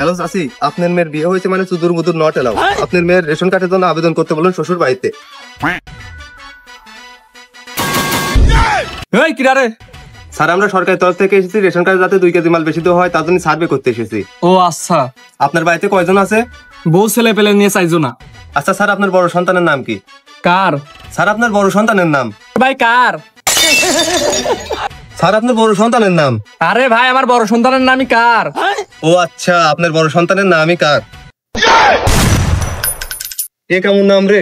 Hello চাচি, আপনার মেয়ের বিয়ে হয়েছে মানে চুদুর মুদুর নট এলাও। আপনার মেয়ের রেশন কার্ডের জন্য আবেদন করতে বলুন শ্বশুর বাড়িতে। এই কিরা রে? স্যার আমরা সরকারের তরফ থেকে এসেছি, রেশন কার্ডে যাতে 2 কেজি মাল বেশি দেওয়া হয় তার জন্য সার্ভে করতে এসেছি। ও আচ্ছা, আপনার বাড়িতে কয়জন আছে? বউ ছেলে পেলে নিয়ে চাইছো না? আচ্ছা স্যার, আপনার বড় সন্তানের নাম কি? কার? স্যার আপনার বড় সন্তানের নাম? ভাই কার? স্যার আপনার বড় সন্তানের নাম? আরে ভাই আমার বড় সন্তানের নামই কার? ও আচ্ছা, আপনার বড় সন্তানের নামই কার? এ কেমন নাম রে?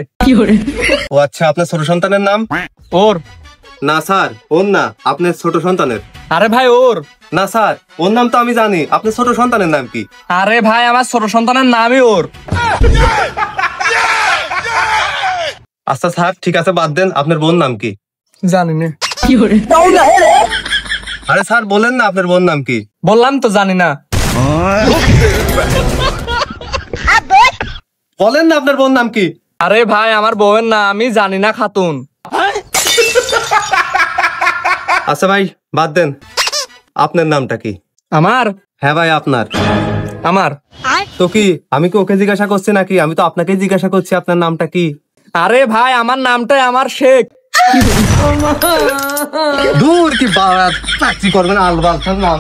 ও আচ্ছা, আপনার ছোট সন্তানের নাম? ওর। না স্যার, ওর না, আপনার ছোট সন্তানের। আরে ভাই ওর। না স্যার, ওর নাম তো আমি জানি, আপনার ছোট সন্তানের নাম কি? আরে ভাই আমার ছোট সন্তানের নামই ওর। আচ্ছা স্যার ঠিক আছে, বাদ দেন, আপনার বোন নাম কি? জানি না। আরে স্যার বলেন না, আপনার বোন নাম কি? বললাম তো জানি না। বলেন না, আপনার বোন নাম কি? আরে ভাই আমার বউয়ের নাম আমি জানি না, খাতুন। আচ্ছা ভাই বাদ দেন, আপনার নামটা কি? আমার? হ্যাঁ ভাই আপনার। আমার তো কি আমি কি ওকে জিজ্ঞাসা করছি নাকি? আমি তো আপনাকেই জিজ্ঞাসা করছি আপনার নামটা কি। আরে ভাই আমার নামটাই আমার শেখ। দূর কি বাড়া চাকরি করবেন আলবাল নাম